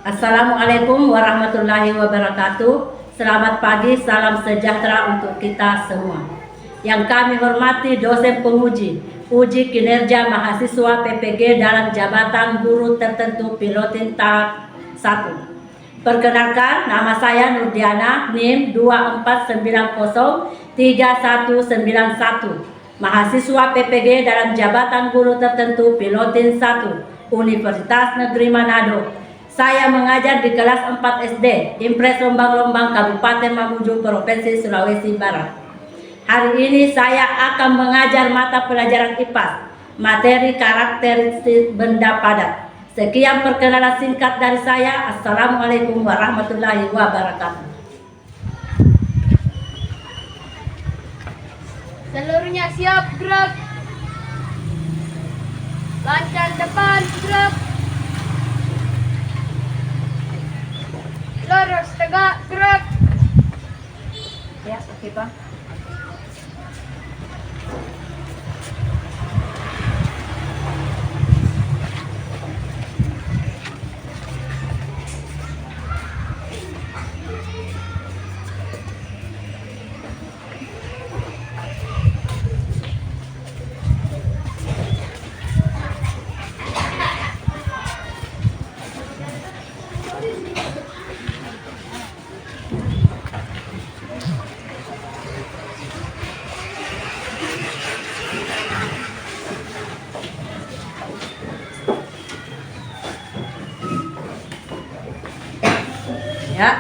Assalamualaikum warahmatullahi wabarakatuh. Selamat pagi, salam sejahtera untuk kita semua. Yang kami hormati dosen penguji uji kinerja mahasiswa PPG dalam jabatan guru tertentu pilotin tahap 1. Perkenalkan, nama saya Nurdiana, NIM 24903191, mahasiswa PPG dalam jabatan guru tertentu pilotin 1, Universitas Negeri Manado. Saya mengajar di kelas 4 SD, Impres Lombang-Lombang, Kabupaten Mamuju, Provinsi Sulawesi Barat. Hari ini saya akan mengajar mata pelajaran IPAS, materi karakteristik benda padat. Sekian perkenalan singkat dari saya. Assalamualaikum warahmatullahi wabarakatuh. Seluruhnya siap, gerak. Lancar depan, gerak. Lurus tegak, gerak. Ya, oke Pak. Ya.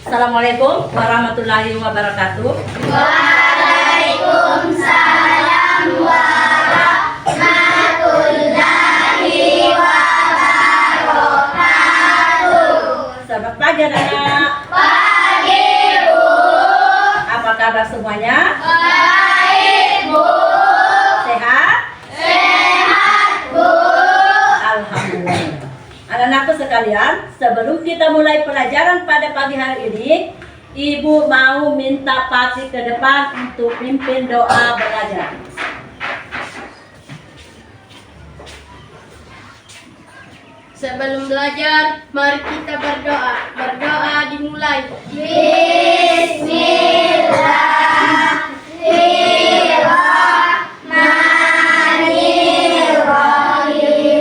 Assalamualaikum warahmatullahi wabarakatuh. Waalaikumsalam warahmatullahi wabarakatuh. Selamat pagi anak-anak. Pagi, Bu. Apa kabar semuanya? Baik, Bu. Sehat? Sehat, Bu. Alhamdulillah. Anak-anakku sekalian, sebelum kita mulai pelajaran pada pagi hari ini, Ibu mau minta Pati ke depan untuk pimpin doa belajar. Sebelum belajar, mari kita berdoa. Berdoa dimulai. Bismillahirrahmanirrahim.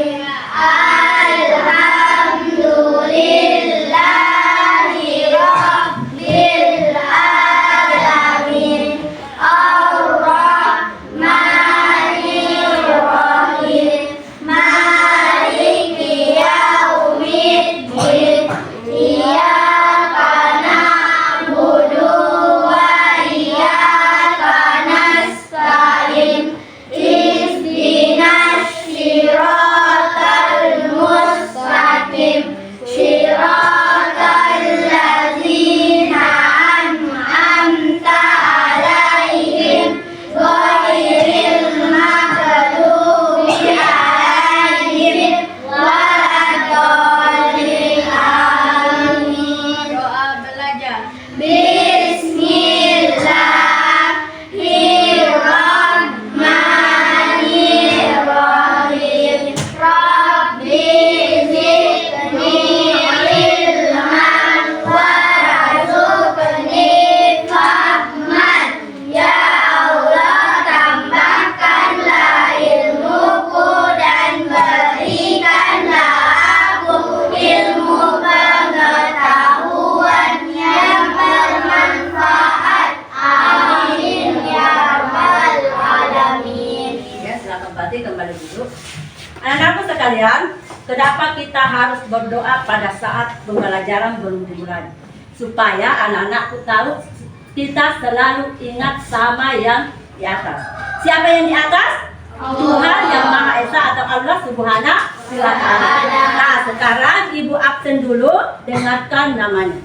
Alhamdulillahi Rabbil Alamin. Ar-Rahmanir-Rahim. Maliki yaumiddin. Iyyaka na'budu wa iyyaka nasta'in. Ihdinas siratal mustaqim. Siratal ladzina an'amta 'alaihim ghairil maghdubi 'alaihim waladdallin. Amin. Doa belajar. Bismillahirrahmanirrahim. Rabbi zidni ilman warzuqni fahman. Ya Allah, tambahkanlah ilmuku dan berikanlah aku ilmu pengetahuan yang bermanfaat. Amin ya rabbal alamin. Ya, silakan Pati kembali duduk. Anak-anakku sekalian, kenapa kita harus berdoa pada saat pembelajaran belum dimulai? Supaya anak-anakku tahu kita selalu ingat sama yang di atas. Siapa yang di atas? Tuhan yang Maha Esa atau Allah Subhanahu wa Ta'ala. Nah, sekarang Ibu absen dulu, dengarkan namanya.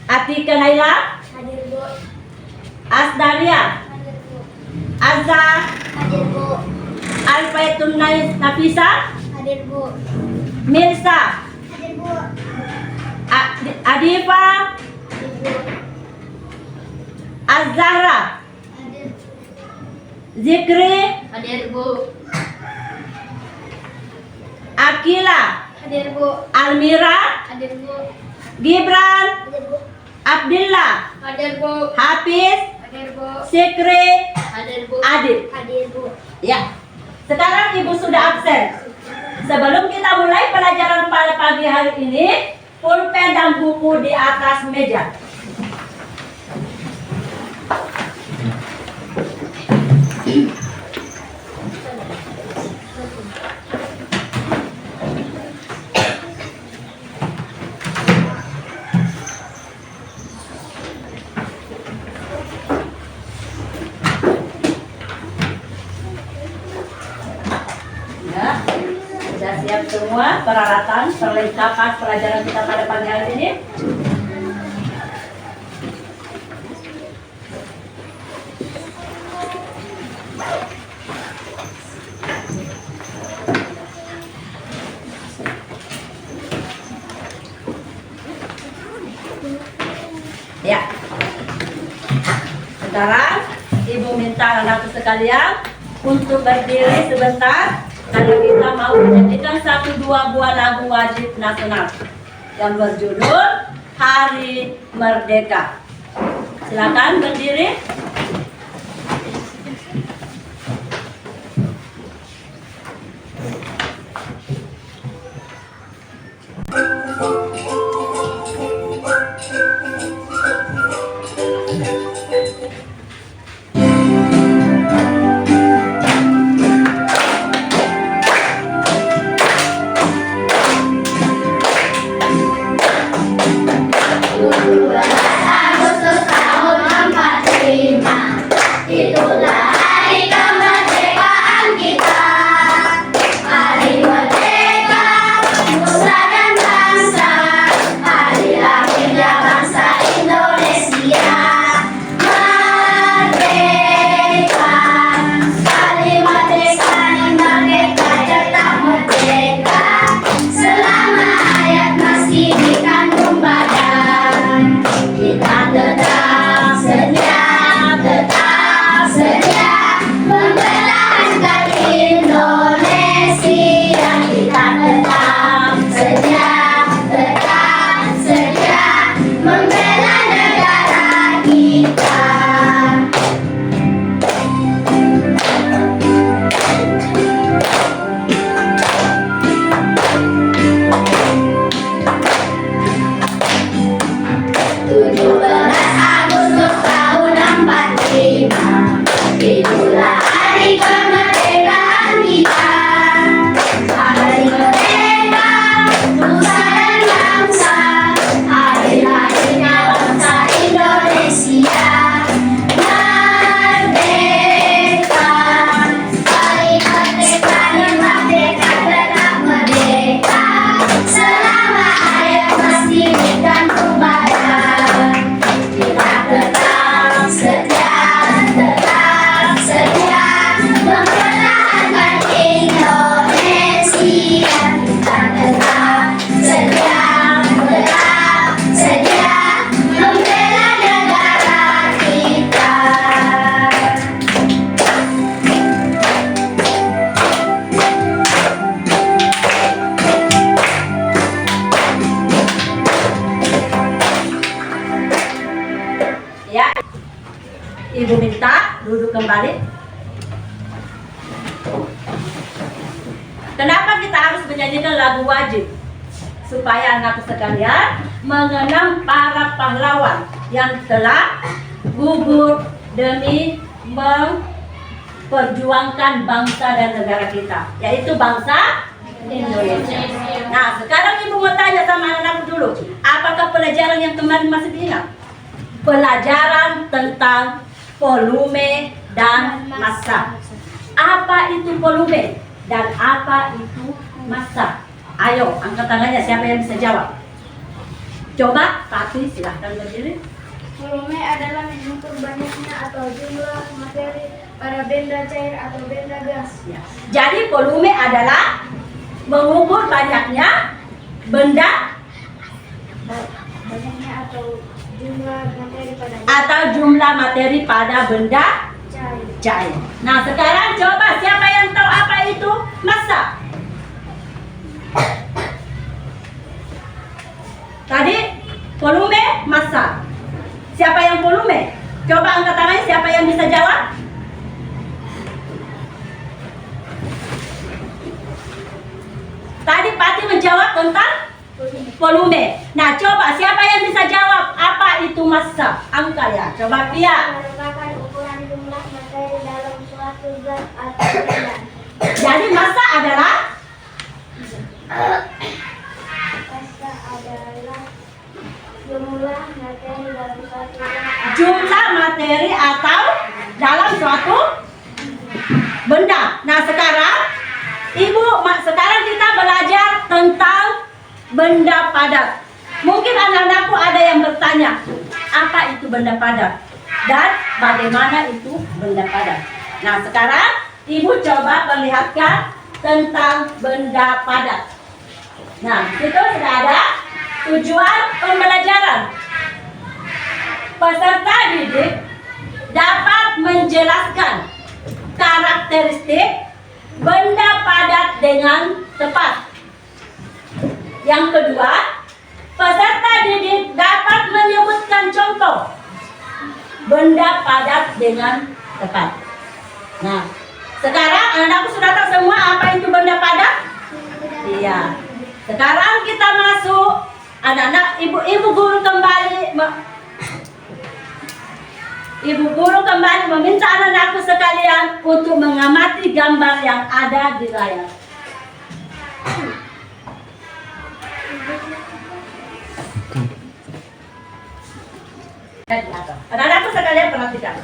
Atika Naila, Hadir, Bu. Asdaria, Hadir, Bu. Azza, Hadir, Bu. Alfaitun Nafisa, Hadir, Bu. Mirsa, Hadir, Bu. Adifa, Az-Zahra, Hadir. Zikri, Hadir, Bu. Akila, Hadir, Bu. Almira, Hadir, Bu. Gibran, Hadir, Bu. Abdillah, Hadir, Bu. Hafiz, Hadir, Bu. Sikri, Hadir, Bu. Adit. Hadir, Bu. Ya, sekarang Ibu sudah absen. Sebelum kita mulai pelajaran pada pagi hari ini, pulpen dan buku di atas meja. Ya, sudah siap semua peralatan perlengkapan pelajaran kita pada pagi hari ini? Ya. Sekarang Ibu minta anak sekalian untuk berdiri sebentar karena kita mau menyanyikan 1-2 buah lagu wajib nasional yang berjudul Hari Merdeka. Silakan berdiri. Agustus tahun 45, itulah hari kemerdekaan kita. Hari merdeka, nusa dan bangsa, hari lahirnya bangsa Indonesia. Merdeka, hari merdeka, merdeka tetap merdeka, selama hayat masih dikandung badan. Kita tetap setia membelahkan Indonesia. Kita tetap setia membela negara kita. Agustus tahun 45, itulah hari kemerdekaan kita. Hari merdeka, nusa dan bangsa, hari lahirnya bangsa Indonesia. Merdeka, hari merdeka, merdeka tetap merdeka, selama hayat masih dikandung badan. Kita tetap setia mempertahankan Indonesia. Kita tetap setia membela negara kita. Ya, Ibu minta duduk kembali. Kenapa kita harus menyanyikan lagu wajib? Supaya anak sekalian mengenang para pahlawan yang telah gugur demi memperjuangkan bangsa dan negara kita, yaitu bangsa Indonesia. Nah, sekarang Ibu mau tanya sama anak dulu, apakah pelajaran yang kemarin masih diingat? Pelajaran tentang volume dan massa. Apa itu volume dan apa itu massa? Ayo, angkat tangannya siapa yang bisa jawab. Coba, Tati silahkan berdiri. Volume adalah mengukur banyaknya atau jumlah materi pada benda cair atau benda gas. Ya. Jadi volume adalah mengukur banyaknya benda atau jumlah materi pada atau jumlah materi pada benda cair. cair. Nah, sekarang coba siapa yang tahu apa itu massa? Tadi volume, massa. Siapa yang volume? Coba angkat tangannya, siapa yang bisa jawab? Tadi Pati menjawab tentang volume. Nah, coba siapa yang bisa jawab apa itu massa? Angka ya. Coba Pia. Merupakan ukuran jumlah materi dalam suatu zat atau benda. Jadi massa adalah Massa adalah jumlah materi dalam suatu zat. jumlah materi atau dalam suatu benda. Nah, sekarang sekarang kita belajar tentang benda padat. Mungkin anak-anakku ada yang bertanya, apa itu benda padat? Dan bagaimana itu benda padat? Nah, sekarang Ibu coba perlihatkan tentang benda padat. Nah, itu sudah ada tujuan pembelajaran. Peserta didik dapat menjelaskan karakteristik benda padat dengan tepat. Yang kedua, peserta didik dapat menyebutkan contoh benda padat dengan tepat. Nah, sekarang anakku sudah tahu semua apa itu benda padat? Iya. Sekarang kita masuk anak-anak, ibu guru kembali meminta anak-anakku sekalian untuk mengamati gambar yang ada di layar. Anak-anakku sekalian perhatikan.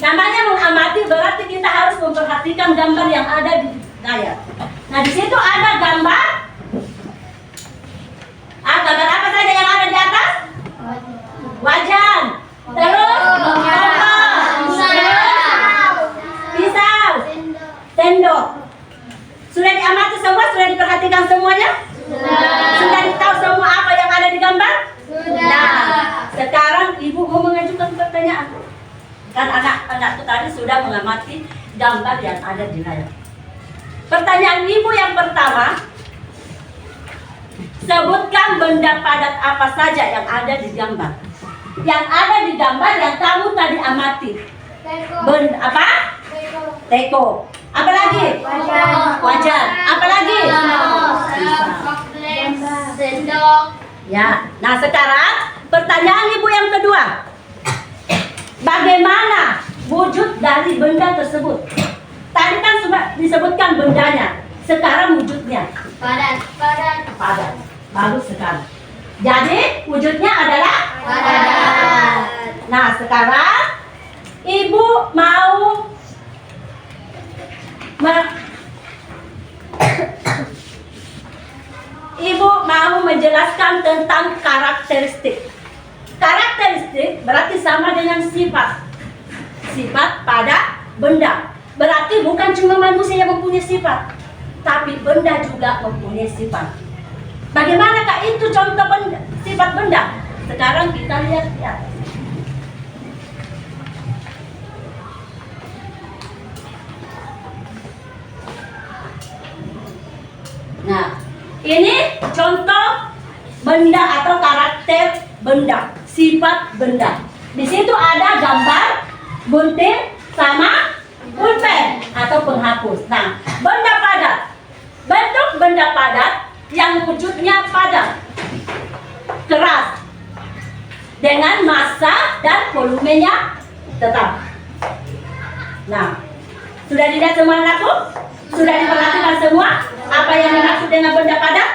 Namanya mengamati berarti kita harus memperhatikan gambar yang ada di layar. Nah, di situ ada gambar. Gambar apa saja yang ada di atas? Wajan. Terus pisau, sendok. Sudah diamati semua? Sudah diperhatikan semuanya? Sudah ditahu semua apa yang ada di gambar? Nah, sekarang ibu mau mengajukan pertanyaan. Kan anak-anakku tadi sudah mengamati gambar yang ada di layar. Pertanyaan ibu yang pertama, sebutkan benda padat apa saja yang ada di gambar. Yang ada di gambar yang kamu tadi amati. Benda apa? Teko. Apa lagi? Wajan. Apa lagi? Sendok. Ya. Nah, sekarang pertanyaan ibu yang kedua. Bagaimana wujud dari benda tersebut? Tadi kan sudah disebutkan bendanya. Sekarang wujudnya Padat. padat. Bagus sekali. Jadi wujudnya adalah Padat. Nah, sekarang ibu mau menjelaskan tentang karakteristik. Karakteristik berarti sama dengan sifat. Sifat pada benda. Berarti bukan cuma manusia yang mempunyai sifat, tapi benda juga mempunyai sifat. Bagaimanakah itu contoh benda, sifat benda? Sekarang kita lihat di atas. Nah, ini contoh benda atau karakter benda, sifat benda. Di situ ada gambar gunting sama pulpen atau penghapus. Nah, benda padat. Bentuk benda padat yang wujudnya padat, keras, dengan massa dan volumenya tetap. Nah, sudah dilihat semua anakku? Sudah diperhatikan semua apa yang dimaksud dengan benda padat?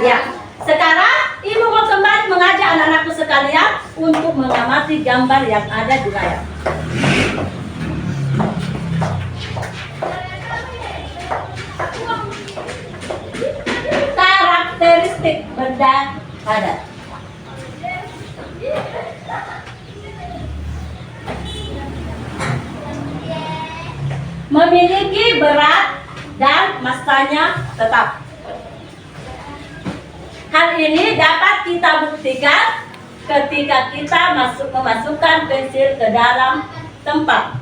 Ya. Sekarang ibu mau kembali mengajak anak-anakku sekalian untuk mengamati gambar yang ada di layar. Karakteristik benda padat. Memiliki berat dan massanya tetap. Hal ini dapat kita buktikan ketika kita memasukkan pensil ke dalam tempat.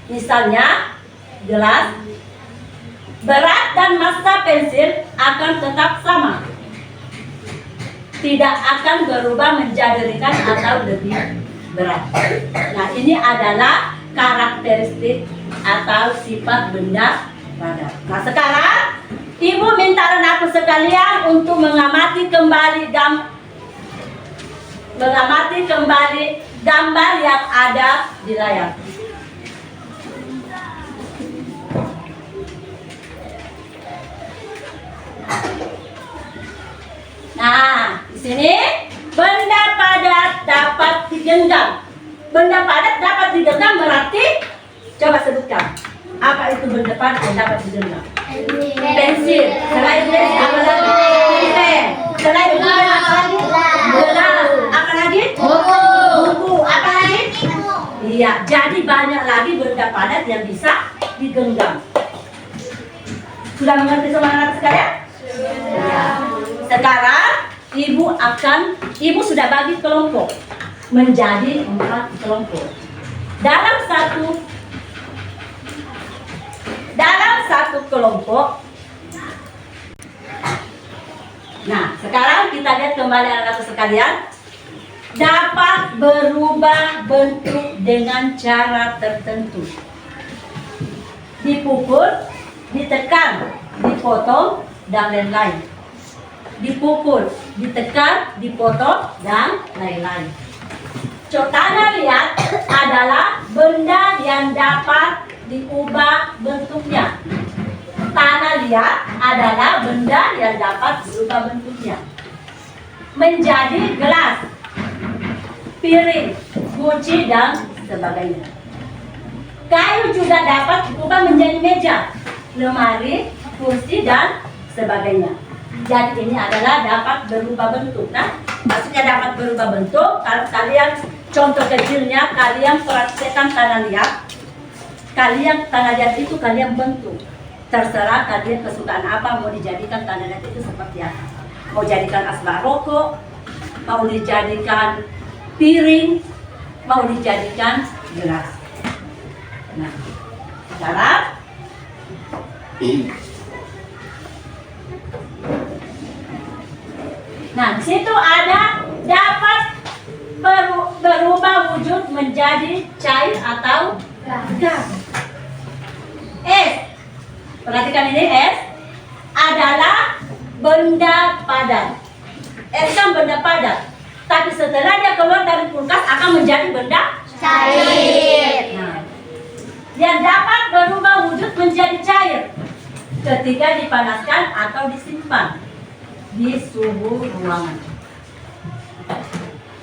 Misalnya, gelas, berat dan massa pensil akan tetap sama. Tidak akan berubah menjadi ringan atau lebih berat. Nah, ini adalah karakteristik atau sifat benda padat. Nah, sekarang Ibu minta anakku sekalian untuk mengamati kembali gambar yang ada di layar. Nah, di sini benda padat dapat digenggam. Benda padat dapat digenggam berarti coba sebutkan. Apa itu benda padat yang dapat digenggam? Pensil. Selain pensil apa lagi? Pen. Selain pen apa lagi? Gelas. Apa lagi? Buku. Apa lagi? Iya, jadi banyak lagi benda padat yang bisa digenggam. Sudah mengerti semua anak sekalian? Ya. Sekarang Ibu sudah bagi kelompok menjadi 4 kelompok. Dalam satu kelompok. Nah, sekarang kita lihat kembali anak-anak sekalian. Dapat berubah bentuk dengan cara tertentu. Dipukul, ditekan, dipotong, dan lain-lain. Dipukul, ditekan, dipotong, dan lain-lain. Tanah liat adalah benda yang dapat diubah bentuknya. Tanah liat adalah benda yang dapat berubah bentuknya. Menjadi gelas, piring, guci, dan sebagainya. Kayu juga dapat diubah menjadi meja, lemari, kursi, dan sebagainya. Jadi ini adalah dapat berubah bentuk. Nah, maksudnya dapat berubah bentuk. Kalau kalian contoh kecilnya, kalian praktekkan tanah liat. Tanah liat itu kalian bentuk. Terserah kalian kesukaan apa, mau dijadikan tanah liat itu seperti apa. Mau jadikan asbak rokok, mau dijadikan piring, mau dijadikan gelas. Nah, sekarang nah, di situ ada dapat berubah wujud menjadi cair atau gas. Es, perhatikan ini, es adalah benda padat. Es kan benda padat, tapi setelah dia keluar dari kulkas akan menjadi benda cair. Nah, yang dapat berubah wujud menjadi cair ketika dipanaskan atau disimpan di suhu ruangan.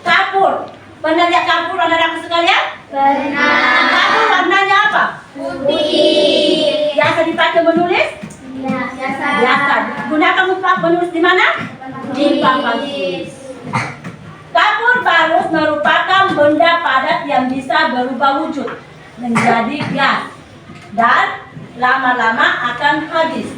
Kapur, pernah lihat kapur anak-anak sekalian? Pernah. Kapur warnanya apa? Putih. Biasa dipakai menulis? Biasa. Gunakan untuk menulis di mana? Di papan tulis. Kapur barus merupakan benda padat yang bisa berubah wujud menjadi gas dan lama-lama akan habis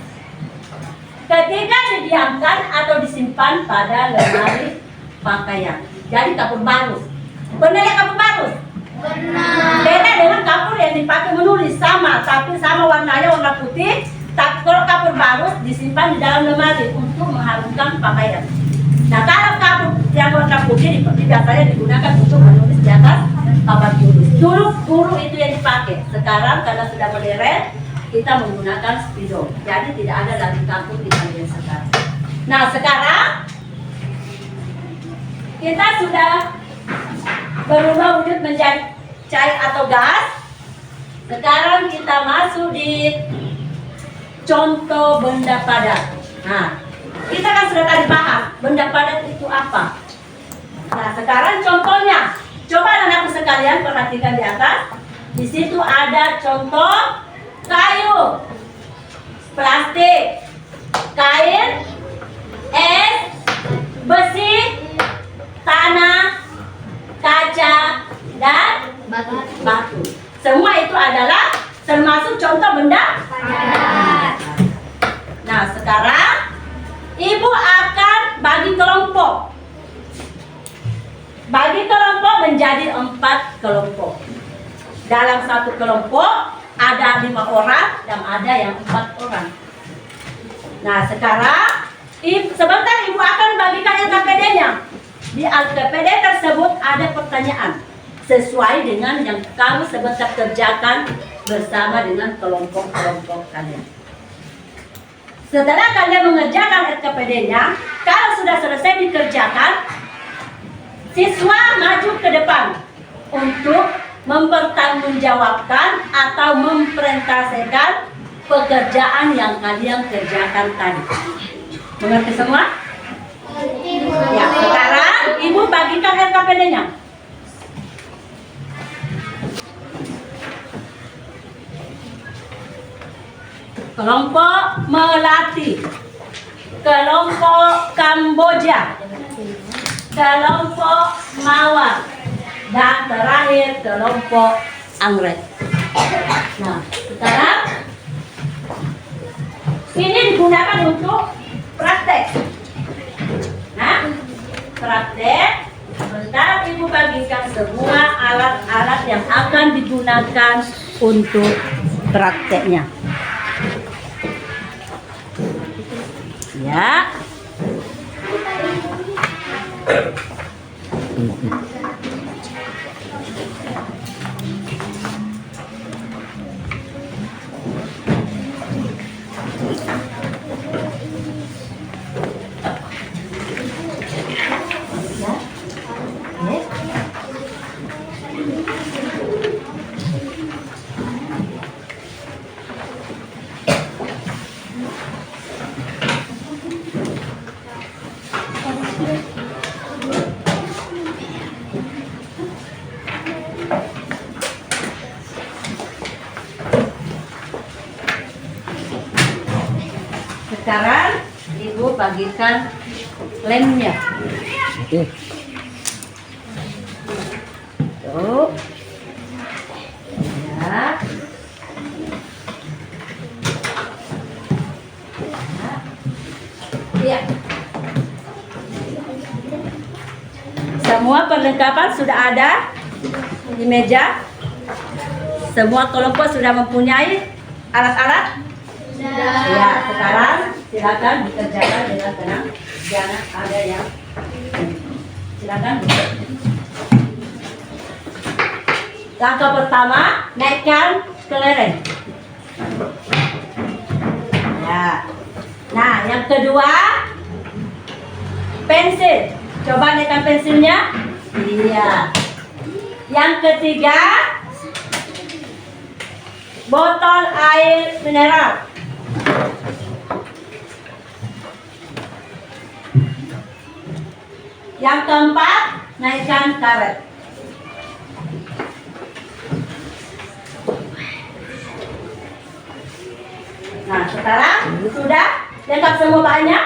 ketika didiamkan atau disimpan pada lemari pakaian. Jadi kapur barus. Pernah lihat kapur barus? Pernah. Beda dengan kapur yang dipakai menulis, sama, tapi sama warnanya warna putih. Tapi kalau kapur barus disimpan di dalam lemari untuk mengharumkan pakaian. Nah, kalau kapur yang warna putih biasanya digunakan untuk menulis di atas papan tulis. Dulu itu yang dipakai. Sekarang karena sudah modern, kita menggunakan spidol. Jadi tidak ada lagi kapur di kalian sekarang. Nah, sekarang kita sudah berubah wujud menjadi cair atau gas. Sekarang kita masuk di contoh benda padat. Nah, kita kan sudah tadi bahas benda padat itu apa. Nah, sekarang contohnya. Coba anak-anakku sekalian perhatikan di atas. Di situ ada contoh kayu, plastik, kain, es, besi, tanah, kaca, dan batu. Semua itu adalah termasuk contoh benda padat. Nah, sekarang Ibu akan bagi kelompok. Bagi kelompok menjadi 4 kelompok. Dalam satu kelompok ada 5 orang dan ada yang 4 orang. Nah sekarang sebentar ibu akan bagikan LKPD-nya. Di LKPD tersebut ada pertanyaan sesuai dengan yang kamu sebentar kerjakan bersama dengan kelompok-kelompok kalian. Setelah kalian mengerjakan LKPD-nya, kalau sudah selesai dikerjakan, siswa maju ke depan untuk mempertanggungjawabkan atau mempresentasikan pekerjaan yang kalian kerjakan tadi. Mengerti semua? Ya, sekarang ibu bagikan LKPD-nya. Kelompok Melati, kelompok Kamboja, kelompok Mawar, dan terakhir kelompok Anggrek. Nah, sekarang ini digunakan untuk praktek. Nah, praktek. Sebentar ibu bagikan semua alat-alat yang akan digunakan untuk prakteknya. Ya. Sekarang ibu bagikan lemnya. Oke. Tuh. Ya. Ya. Semua perlengkapan sudah ada di meja. Semua kelompok sudah mempunyai alat-alat. Ya, sekarang silakan dikerjakan dengan tenang. Jangan ada yang silakan. Langkah pertama, naikkan kelereng. Ya. Nah, yang kedua, pensil. Coba naikkan pensilnya. Iya. Yang ketiga, botol air mineral. Yang keempat, naikkan karet. Nah, sekarang sudah lengkap semua bahannya?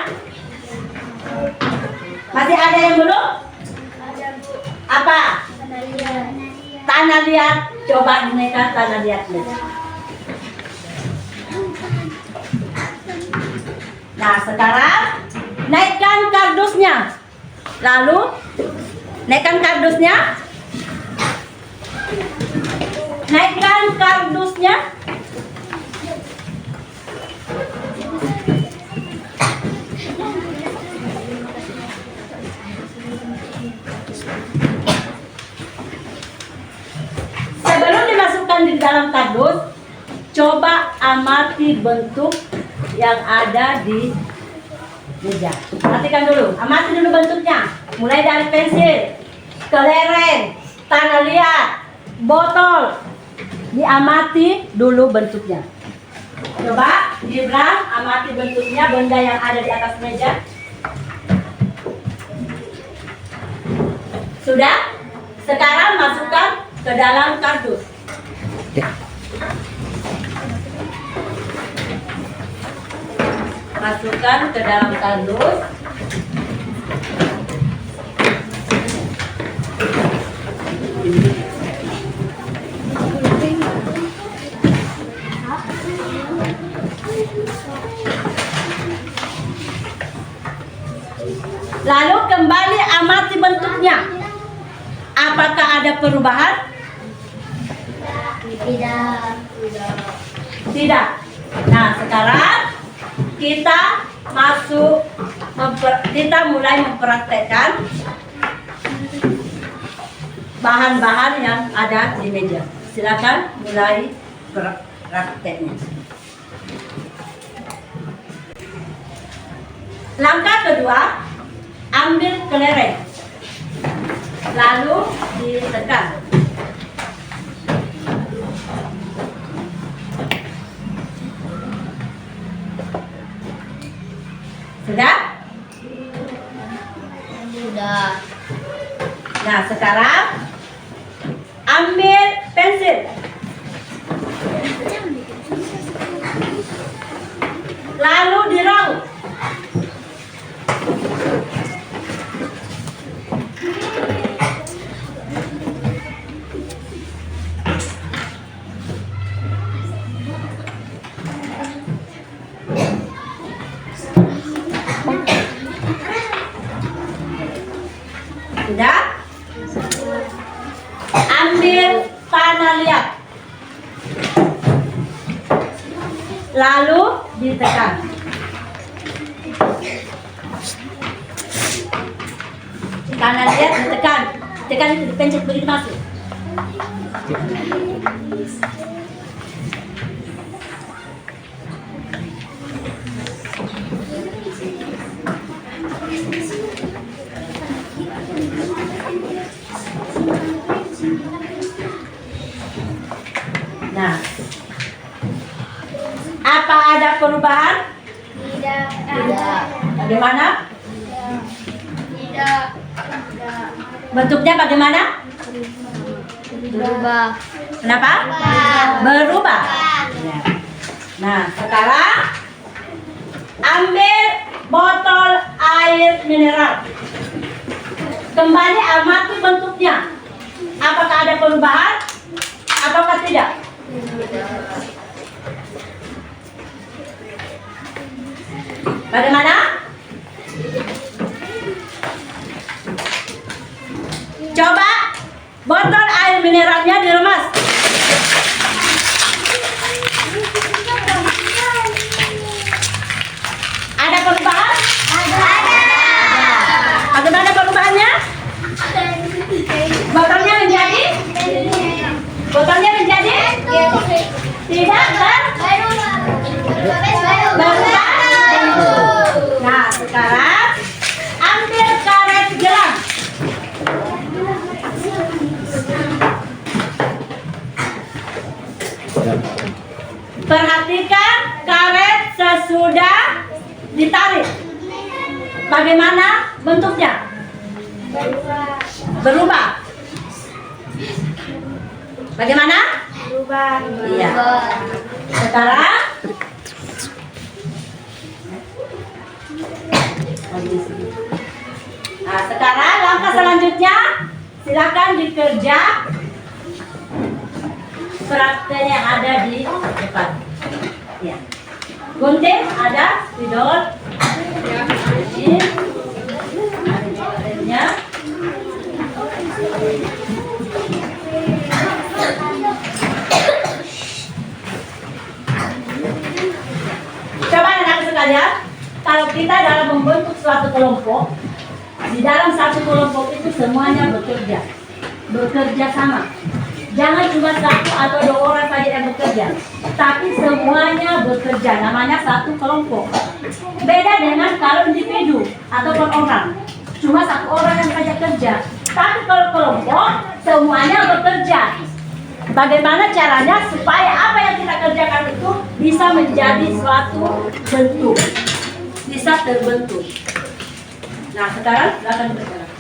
Masih ada yang belum? Apa? Tanah liat. Coba dinaikkan tanah liatnya. Nah, sekarang naikkan kardusnya. Lalu naikkan kardusnya. Naikkan kardusnya. Sebelum dimasukkan di dalam kardus, coba amati bentuk yang ada di meja. Perhatikan dulu, amati dulu bentuknya. Mulai dari pensil, kelereng, tanah liat, botol. Diamati dulu bentuknya. Coba Gibran amati bentuknya benda yang ada di atas meja. Sudah? Sekarang masukkan ke dalam kardus. Masukkan ke dalam kardus. Lalu kembali amati bentuknya. ada perubahan? Tidak. Nah, sekarang kita kita mulai mempraktekkan bahan-bahan yang ada di meja. Silakan mulai prakteknya. Langkah kedua, ambil kelereng, lalu ditekan. Sudah? Sudah. Nah, sekarang ambil pensil, lalu diraut. Sudah? Ambil panah liat, lalu ditekan. Panah liat ditekan, tekan itu dipencet begitu masuk. Nah, apa ada perubahan? Tidak. Bagaimana? Tidak. Bentuknya bagaimana? Berubah. Kenapa? Berubah. Ya. Nah, sekarang ambil botol air mineral. Kembali amati bentuknya. Apakah ada perubahan? Apakah tidak? Bagaimana? Coba botol air mineralnya diremas. Ada perubahan? Ada. Bagaimana perubahannya? Botolnya menjadi? Botolnya menjadi? Tidak kan? Berubah. Nah, sekarang ambil karet gelang. Perhatikan karet sesudah ditarik. Bagaimana bentuknya? Berubah. Bagaimana? Berubah. Iya. Sekarang nah, sekarang langkah selanjutnya silakan dikerja prakteknya ada di depan. Ya. Gunting ada, spidol. Ini ada kelerengnya. Coba anak sekalian, kalau kita dalam membentuk suatu kelompok, di dalam satu kelompok itu semuanya bekerja sama. Jangan cuma satu atau dua orang saja yang bekerja, tapi semuanya bekerja. Namanya satu kelompok. Beda dengan kalau individu atau per orang, cuma satu orang yang saja kerja. Tapi kalau kelompok, semuanya bekerja. Bagaimana caranya supaya apa yang kita kerjakan itu bisa menjadi suatu bentuk, bisa terbentuk. Nah, sekarang silakan bergerak.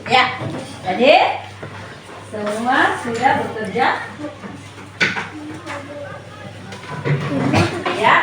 Ya, jadi semua sudah bekerja. Ya.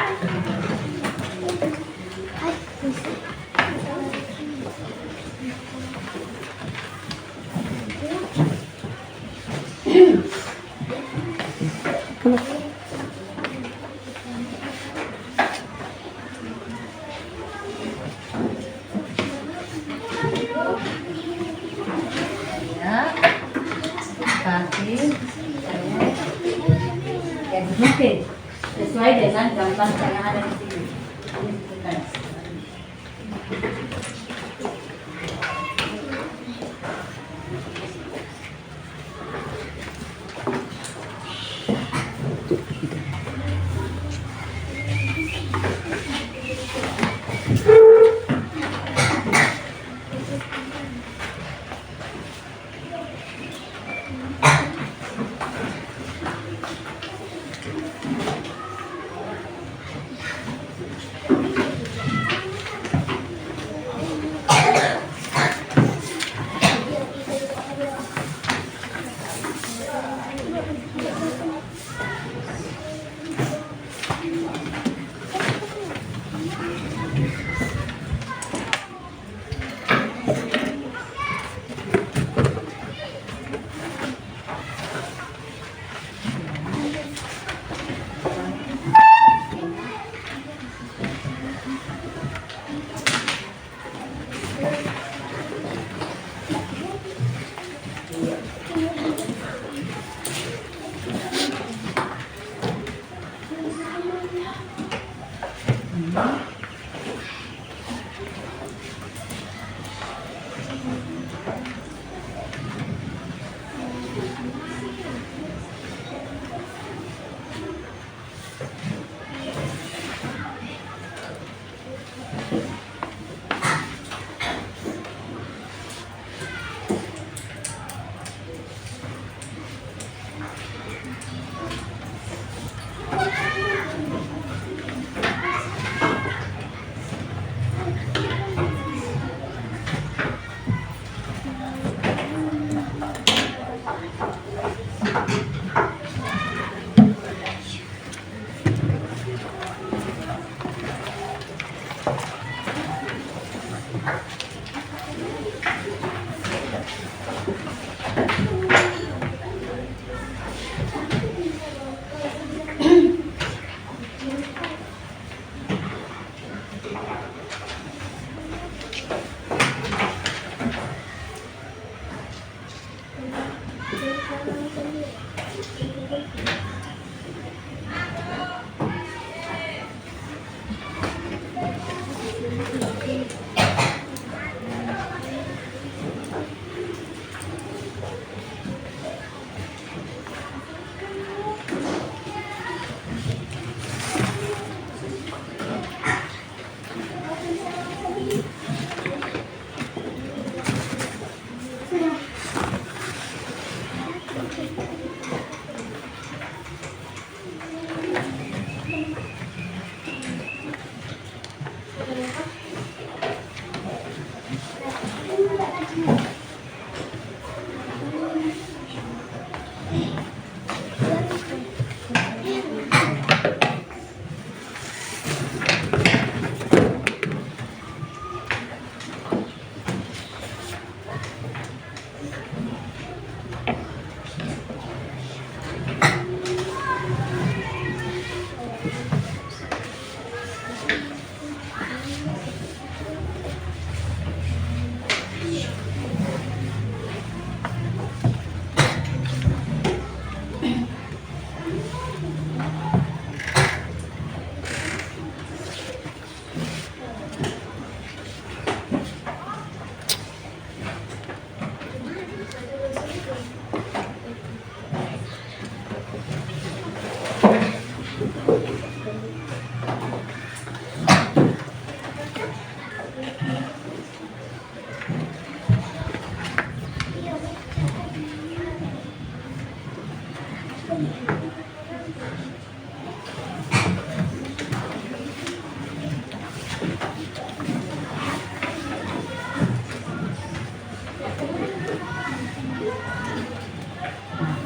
dengan gambar yang ada di sini. Ini bukan.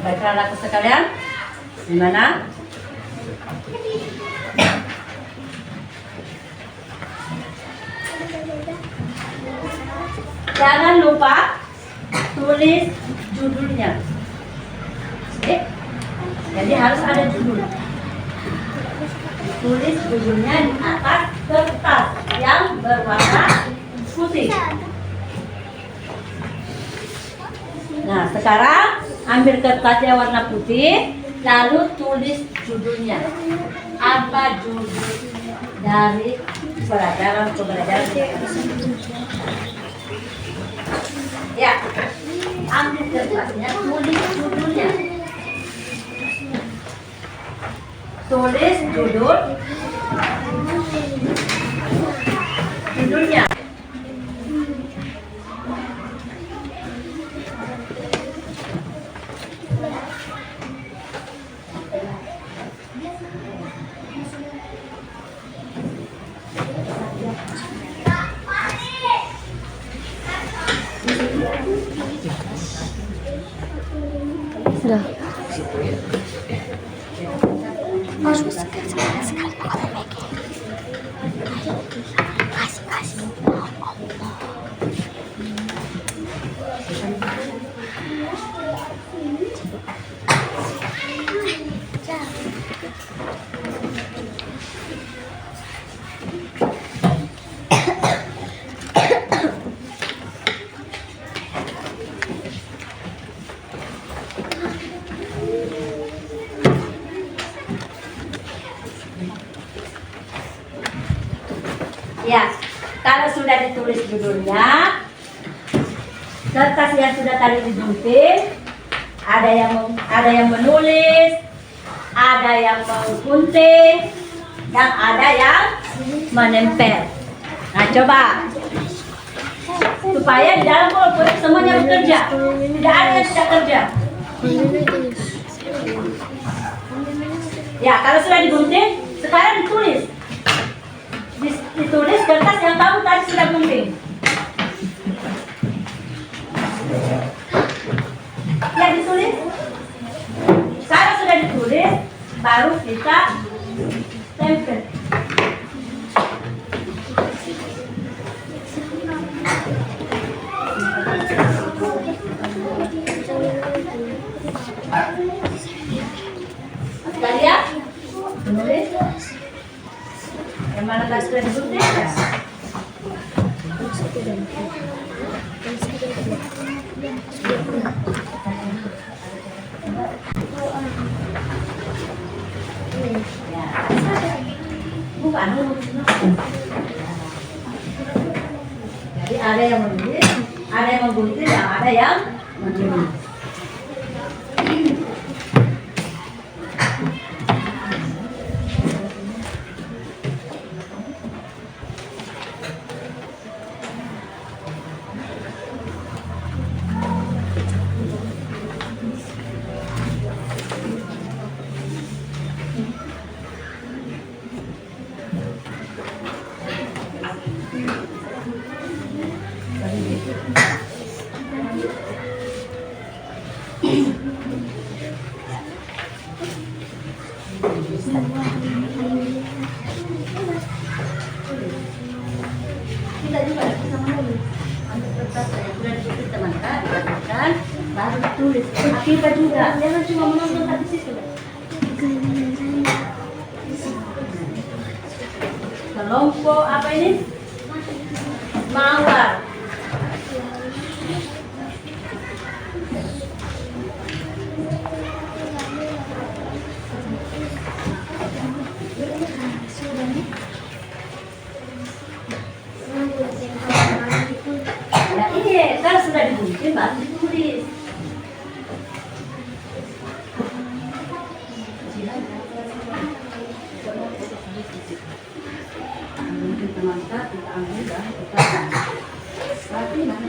Baiklah anakku sekalian, gimana? Jangan lupa tulis judulnya. Oke? Jadi harus ada judul. Tulis judulnya di atas kertas yang berwarna putih. Nah, sekarang ambil kertasnya warna putih, lalu tulis judulnya. Apa judul dari pembelajaran? Ya, ambil kertasnya, tulis judulnya. Tulis judulnya. Sudah. Harus sekali kasih. Ya, kalau sudah ditulis judulnya, kertas yang sudah tadi digunting, ada yang menulis, ada yang menggunting, dan ada yang menempel. Nah, coba supaya di dalam kelompok semuanya bekerja, tidak ada yang tidak kerja. Ya, kalau sudah digunting, sekarang ditulis. Ditulis kertas yang kamu tadi sudah gunting. Ya, ditulis. Kalau sudah ditulis, baru kita tempel. Sekalian, tulis. Yang mana tadi sudah digunting? Bukan. Jadi ada yang menulis, ada yang menggunting, dan ada yang menulis. Kita juga bisa menulis. Ambil kertas yang sudah ditulis teman-teman, dikatakan, baru ditulis. Kita juga, jangan cuma menonton di situ. Kelompok apa ini? Mawar. Ya ini kalau sudah digunting baru ditulis. Teman-teman kita ambil dan kita tapi mana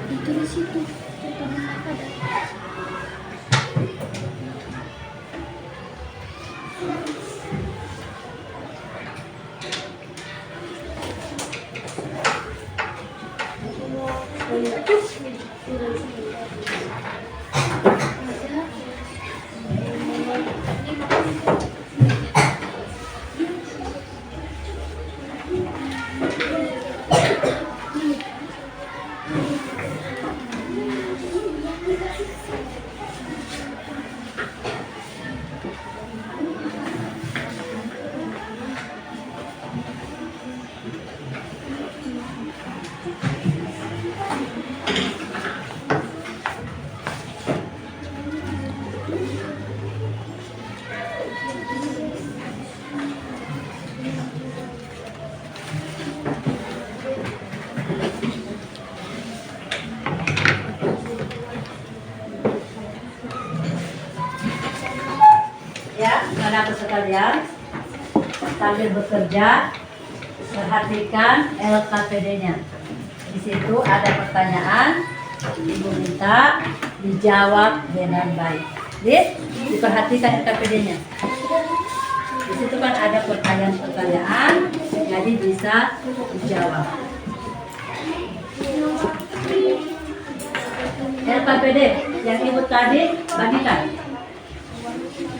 Itu di situ. Ya, anak sekalian, sambil bekerja, perhatikan LKPD-nya. Di situ ada pertanyaan, Ibu minta dijawab dengan baik. Diperhatikan LKPD-nya. Di situ kan ada pertanyaan-pertanyaan, jadi bisa dijawab. LKPD yang Ibu tadi bagikan.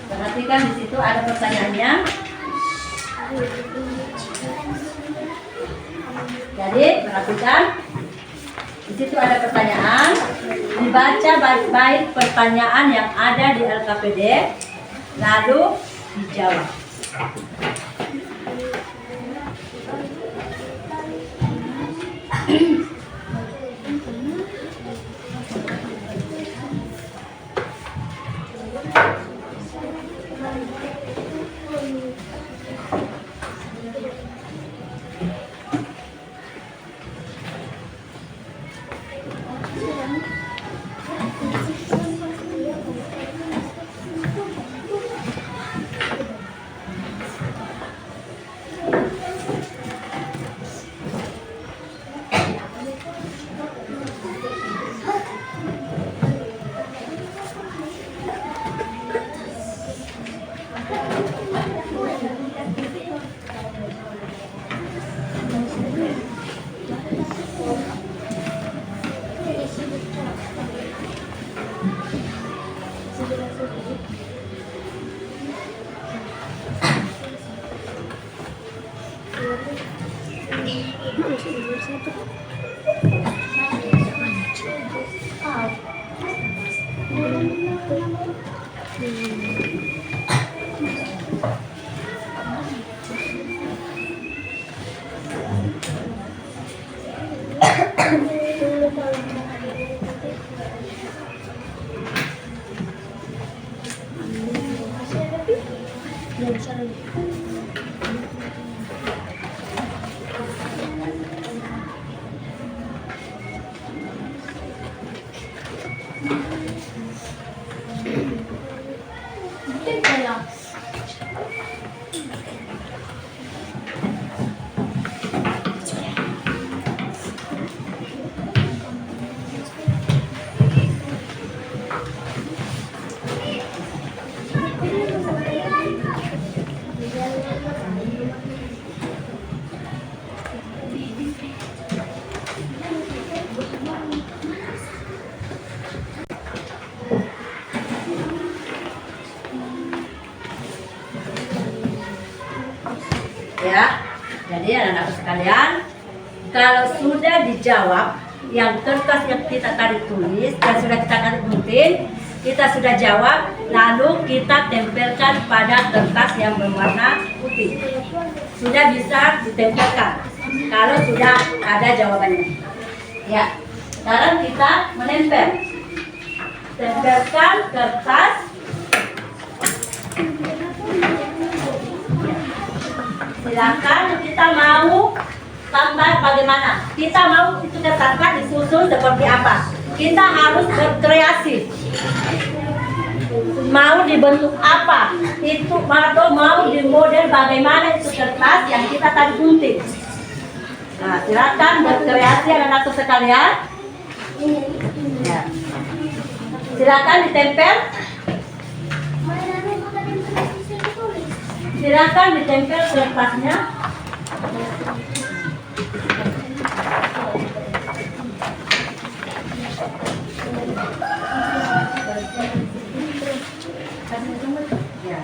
Perhatikan di situ ada pertanyaannya. Jadi perhatikan di situ ada pertanyaan. Dibaca baik-baik pertanyaan yang ada di LKPD, lalu dijawab. Ya, jadi anak-anak sekalian, kalau sudah dijawab yang kertas yang kita tadi tulis dan sudah kita tadi gunting, kita sudah jawab, lalu kita tempelkan pada kertas yang berwarna putih. Sudah bisa ditempelkan kalau sudah ada jawabannya. Ya, sekarang kita menempel. Tempelkan kertas. Silakan, kita mau tambah bagaimana? Kita mau itu kertasnya disusun seperti apa? Kita harus berkreasi. Mau dibentuk apa? Itu atau mau di model bagaimana itu kertas yang kita tadi gunting. Nah, silakan berkreasi anak-anak sekalian. Ya. Silakan ditempel. Silakan ditempel kertasnya. Ya.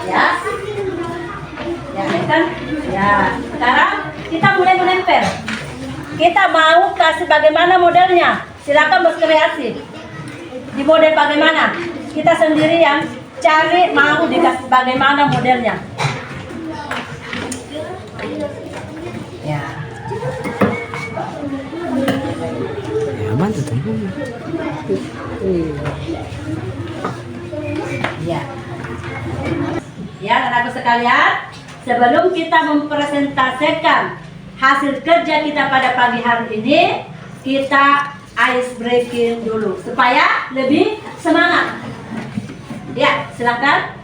Ya. Ya, kan? Ya, sekarang kita mulai menempel. Kita mau kasih bagaimana modelnya? Silakan berkreasi. Di model bagaimana? Kita sendiri yang cari mau dikasih bagaimana modelnya. Ya. Aman tuh. Ya. Ya, anak-anak sekalian, sebelum kita mempresentasikan hasil kerja kita pada pagi hari ini, kita ice breaking dulu supaya lebih semangat. Ya, silakan.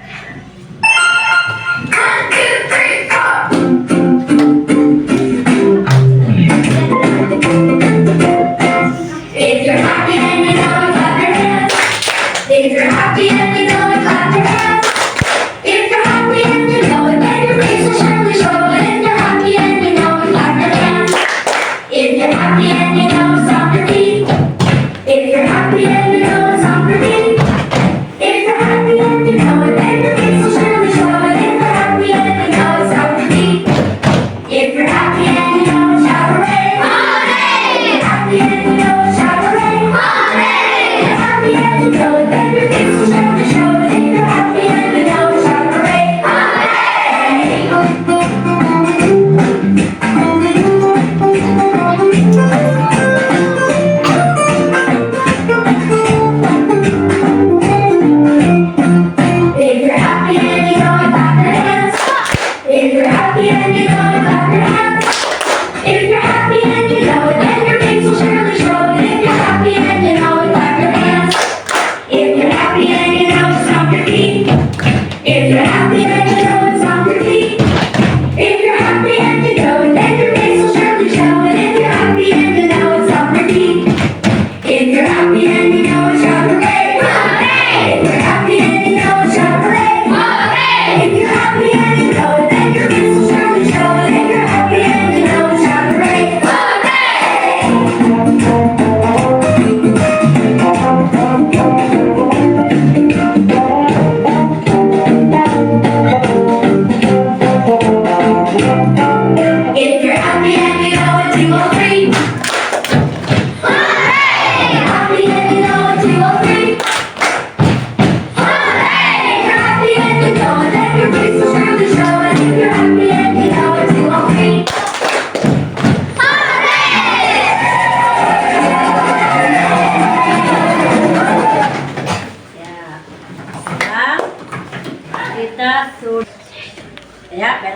If you're happy and you know it, clap your hands. If you're happy and you know it, clap your hands. If you're happy and you know it, then your face will surely show it. If you're happy and you know it, clap your hands. If you're happy and you know it, stomp your feet. If you're happy and you know it, stomp your feet. If you're happy and you know it,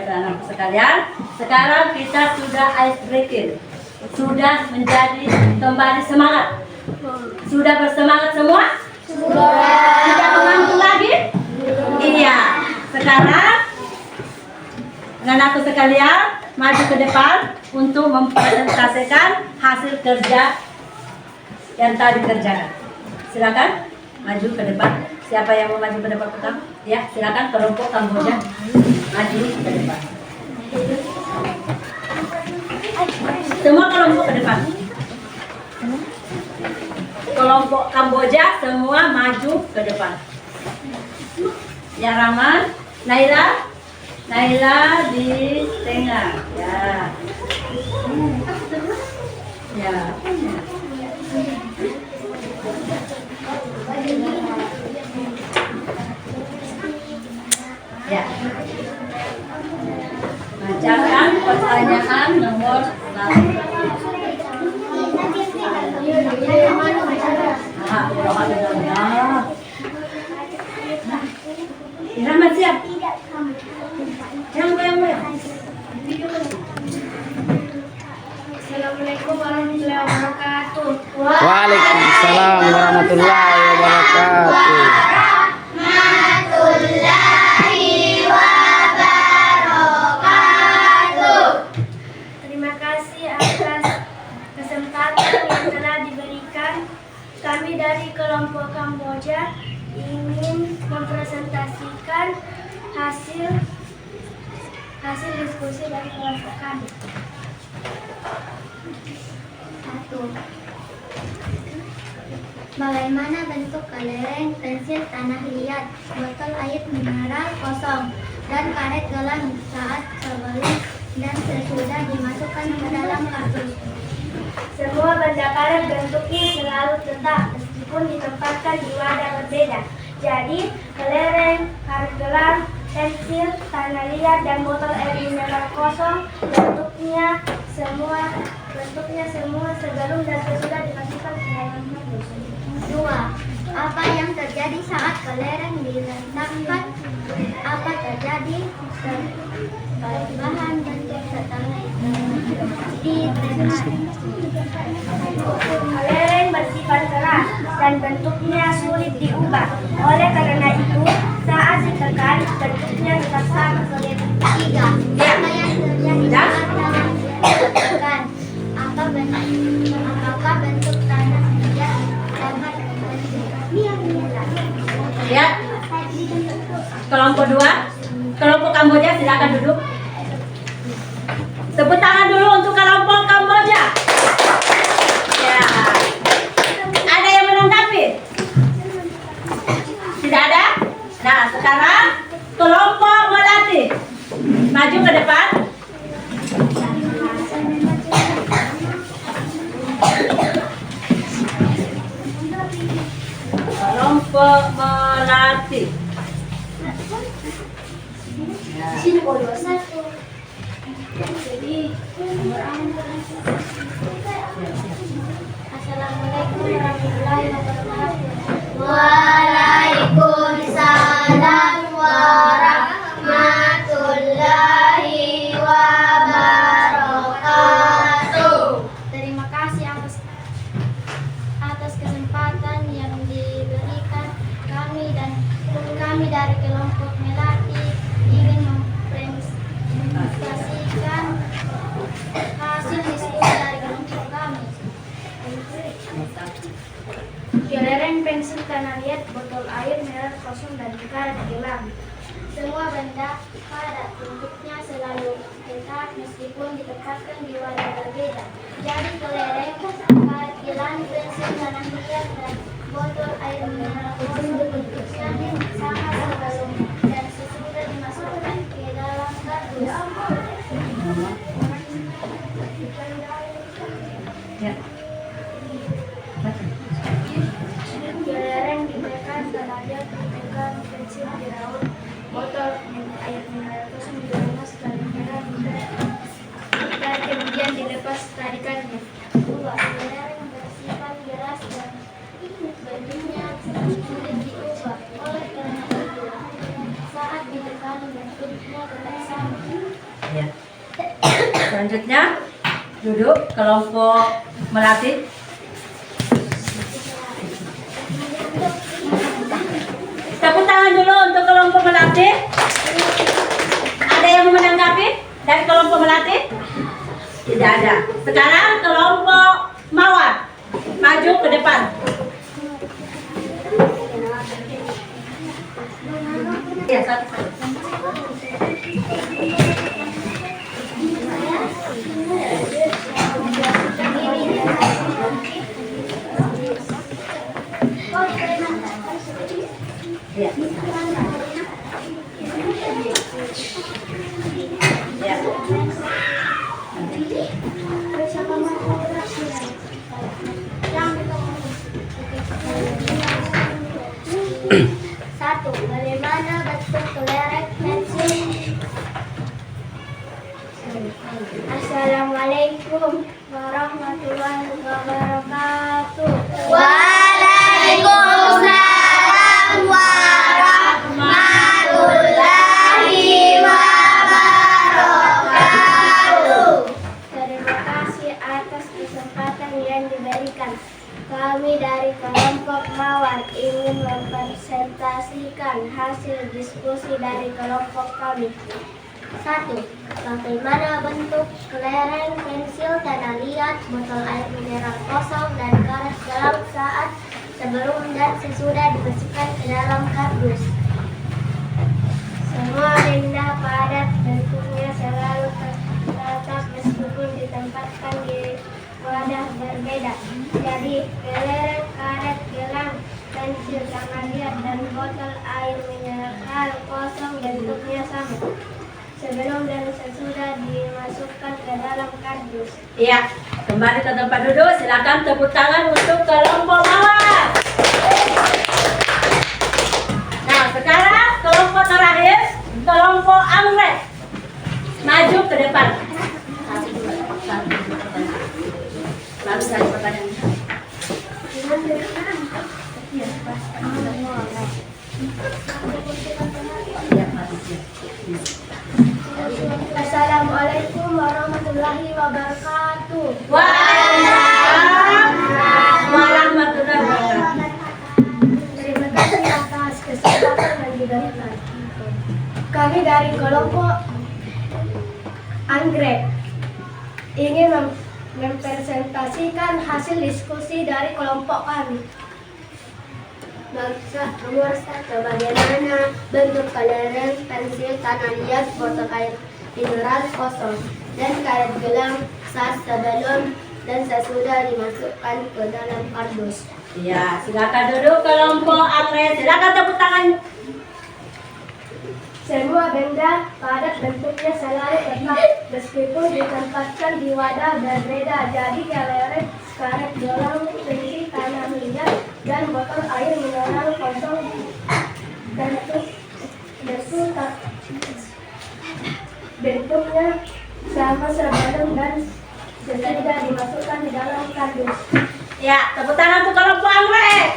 anak-anak sekalian, sekarang kita sudah ice breaking. Sudah menjadi kembali semangat. Sudah bersemangat semua? Sudah. Tidak mengantuk lagi? Iya. Sekarang anak-anakku sekalian maju ke depan untuk mempresentasikan hasil kerja yang tadi kerjakan. Silakan maju ke depan. Siapa yang mau maju ke depan pertama? Ya, silakan kelompok Kamboja maju ke depan. Semua kelompok ke depan. Kelompok Kamboja semua maju ke depan. Ya, Rahman, Naila di tengah. Ya. Ya. Ya. Bacakan pertanyaan nomor 1. Rahmat siap. Yang Assalamualaikum warahmatullahi wabarakatuh. Waalaikumsalam warahmatullahi wabarakatuh. Terima kasih atas kesempatan yang telah diberikan. Kami dari kelompok Kamboja ingin mempresentasikan hasil diskusi dari kelompok kami. 1. Bagaimana bentuk kelereng, pensil tanah liat, botol air mineral kosong, dan karet gelang saat sebelum dan sesudah dimasukkan ke dalam kardus? Semua benda karet bentuknya selalu tetap meskipun ditempatkan di wadah berbeda. Jadi, kelereng, karet gelang, pensil, tanah liat, dan botol air mineral kosong bentuknya semua sebelum dan sesudah dimasukkan ke dalam kardus. 2. Apa yang terjadi saat kelereng diletakkan? Apa terjadi perubahan bentuk setelah ditekan? Kelereng bersifat keras dan bentuknya sulit diubah. Oleh karena itu, saat ditekan, bentuknya tetap sama seperti 3. Apa yang terjadi saat tanah ditekan? Apakah bentuk tanah liat dapat Ya. Kelompok 2, kelompok Kamboja silakan duduk. Tepuk tangan dulu untuk kelompok Kamboja. Ya. Ada yang menanggapi? Tidak ada? Nah, sekarang kelompok Melati maju ke depan. Kelompok Melati. Sini bodoh 1. Assalamualaikum warahmatullahi wabarakatuh. Waalaikumsalam warahmatullahi wabarakatuh. Terima kasih atas kesempatan yang diberikan kami dari kelompok Melati ingin mempresentasikan hasil diskusi dari kelompok kami. kelereng, pensil, tanah liat, botol air mineral kosong, dan karet gelang. Semua benda padat bentuknya selalu tetap meskipun ditempatkan di wadah berbeda. Jadi kelereng, karet gelang, pensil, tanah liat, dan botol air mineral kosong bentuknya sama sebelum dan sesudah dimasukkan ke dalam kardus. Ya. Kelereng ditekan, tanah liat ditekan, pensil diraut, botol air mineral kosong dilepas tarikan dan kemudian dilepas tarikannya. 2. Kelereng bersifat keras dan bentuknya sulit diubah. Oleh karena itu, saat ditekan bentuknya tetap sama. Ya. Selanjutnya duduk kelompok melati. Tepuk tangan dulu untuk kelompok melati. Ada yang mau menanggapi dari kelompok melati? Tidak ada. Sekarang kelompok mawar maju ke depan. Ya, satu. Ya. Ya. Satu, bagaimana bentuk kelereng pensil? Assalamualaikum warahmatullahi wabarakatuh. Waalaikumsalam warahmatullahi wabarakatuh. Terima kasih atas kesempatan yang diberikan. Kami dari kelompok Mawar ingin mempresentasikan hasil diskusi dari kelompok kami. 1. Bagaimana bentuk kelereng pensil tanah liat, botol air mineral kosong, dan karet gelam saat sebelum dan sesudah dimasukkan ke dalam kardus? Semua benda padat bentuknya selalu terletak meskipun ditempatkan di wadah berbeda. Jadi kelereng, karet gelam, pensil tanah liat, dan botol air mineral kosong bentuknya sama sebelum dan sesudah dimasukkan ke dalam kardus. Iya, kembali ke tempat duduk. Silakan tepuk tangan untuk kelompok mawar. Nah, sekarang kelompok terakhir, kelompok anggrek. Maju ke depan. Lalu saya pertanyaan. Assalamualaikum warahmatullahi wabarakatuh. Waalaikumsalam warahmatullahi wabarakatuh. Terima kasih atas kesempatan yang diberikan. Kami dari kelompok anggrek ingin mempresentasikan hasil diskusi dari kelompok kami. Nomor 1, bagaimana bentuk kelereng pensil tanah liat, botol air mineral kosong, dan karet gelam saat sebelum dan sesudah dimasukkan ke dalam kardus? Iya, silakan duduk kelompok anggrek. Silakan tepuk tangan. Semua benda padat bentuknya selalu tetap meskipun ditempatkan di wadah berbeda. Jadi kelereng, karet gelam, pensil tanah liat, dan botol air mineral kosong bentuknya sama sebelum dan sesudah dimasukkan di dalam kardus. Ya, tepuk tangan untuk kelompok anggrek.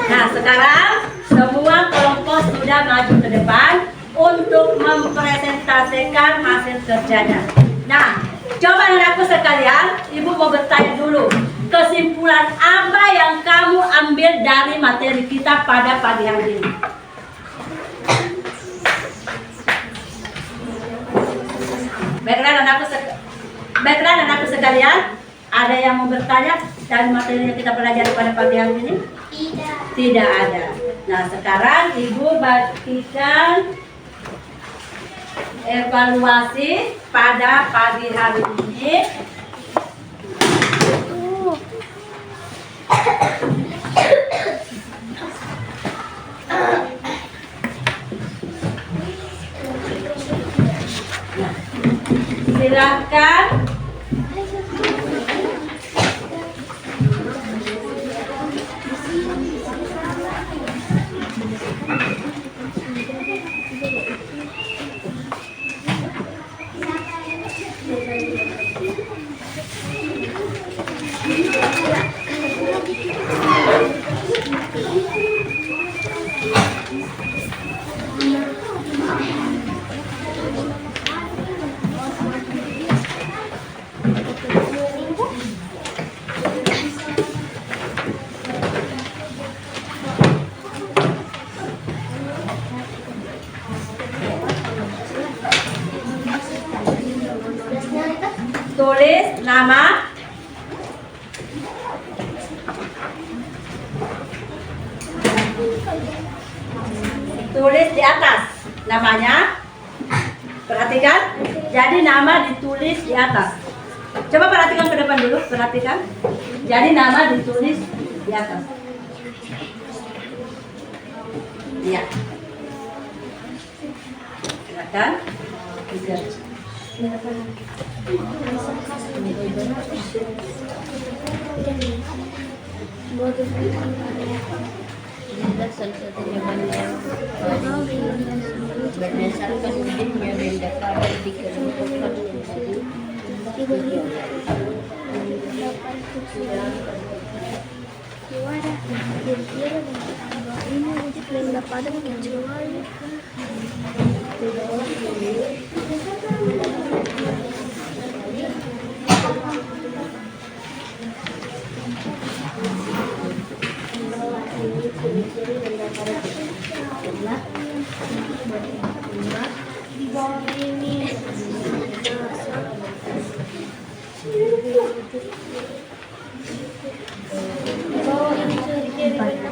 Nah, sekarang semua kelompok sudah maju ke depan untuk mempresentasikan hasil kerjanya. Nah, coba anakku sekalian, ibu mau bertanya dulu, kesimpulan apa yang kamu ambil dari materi kita pada pagi hari ini? Baiklah anakku sekalian, ada yang mau bertanya dari materi yang kita pelajari pada pagi hari ini? Tidak ada. Nah, sekarang ibu bagikan evaluasi pada pagi hari ini. Silakan Tulis di atas namanya. Perhatikan. Jadi nama ditulis di atas. Coba perhatikan ke depan dulu. Perhatikan. Jadi nama ditulis di atas. Iya. Silakan. Berdasarkan wujudnya benda pada dikelompokkan menjadi tiga. Ini wujud benda pada kecuali di bawah ini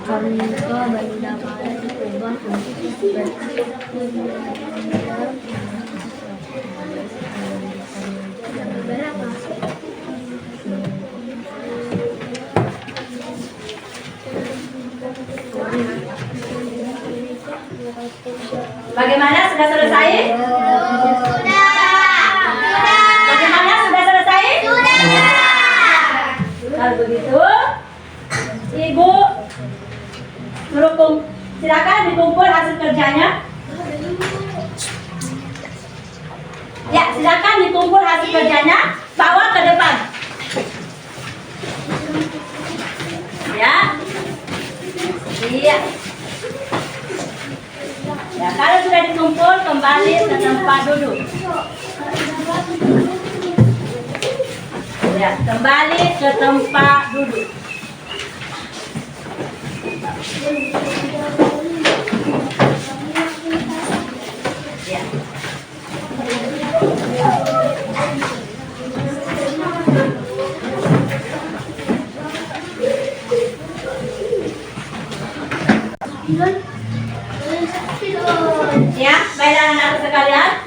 contoh benda pada diubah untuk berapa? Bagaimana, sudah selesai? Bagaimana, sudah selesai? Kalau begitu, Ibu merukung. Silakan dikumpul hasil kerjanya. Ya, silakan dikumpul hasil kerjanya. Bawa ke depan. Ya. Iya. Ya, kalau sudah dikumpul, kembali ke tempat duduk. Ya, kembali ke tempat duduk. Ya. Ya, baiklah anak-anak sekalian.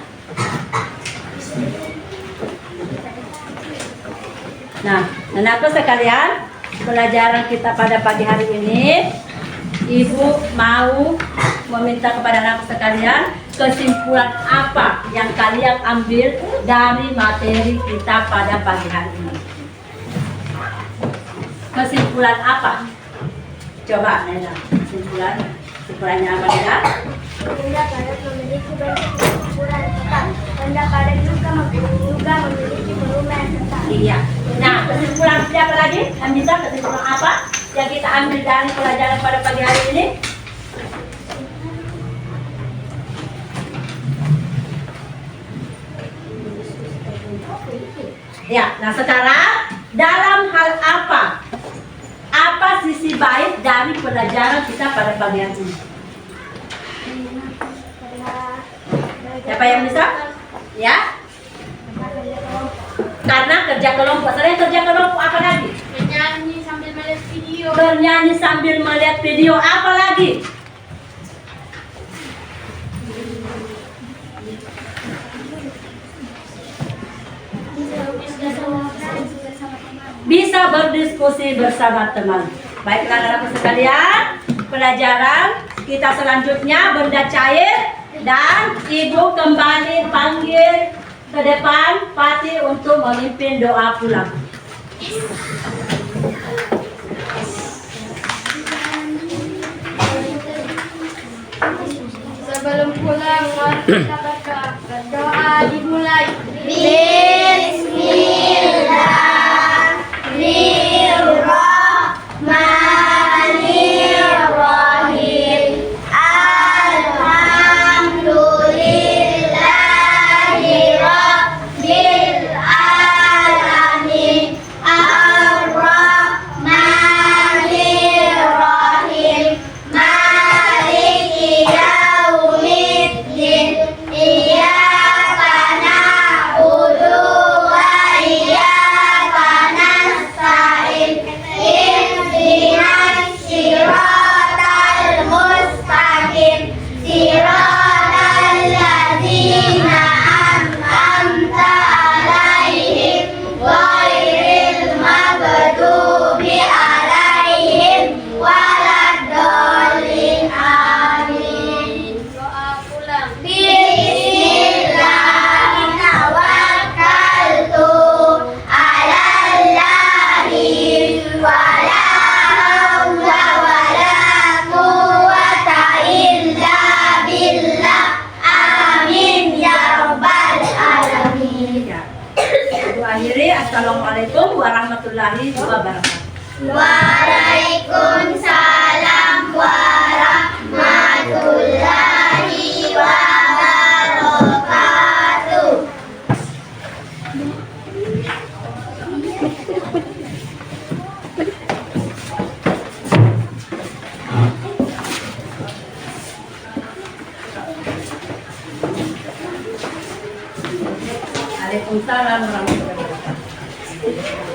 Nah, anak-anak sekalian, pelajaran kita pada pagi hari ini, Ibu mau meminta kepada anak sekalian kesimpulan apa yang kalian ambil dari materi kita pada pagi hari ini. Kesimpulan apa? Coba, Nena, kesimpulannya apa, Nena? Benda padat memiliki bentuk ukuran tetap. Benda padat juga memiliki volume yang tetap. Iya. Nah, kesimpulan siapa lagi? Yang bisa kesimpulan apa yang kita ambil dari pelajaran pada pagi hari ini? Ya, nah sekarang dalam hal apa? Apa sisi baik dari pelajaran kita pada pagi hari ini? Siapa yang bisa? Ya? Karena kerja kelompok. Selain kerja kelompok apa lagi? Bernyanyi sambil melihat video. Bernyanyi sambil melihat video apa lagi? Bisa berdiskusi bersama teman. Baiklah anak-anak sekalian, pelajaran kita selanjutnya benda cair dan Ibu kembali panggil ke depan Pati untuk memimpin doa pulang. Sebelum pulang, mari kita berdoa dimulai. Bismillahirrahmanirrahim. Alhamdulillahirabbil alamin. Ar-Rahmanirrahim. Maliki yaumiddin. Iyyaka na'budu wabarakatuh. Waalaikumsalam warahmatullahi wabarakatuh. Waalaikumsalam warahmatullahi wabarakatuh.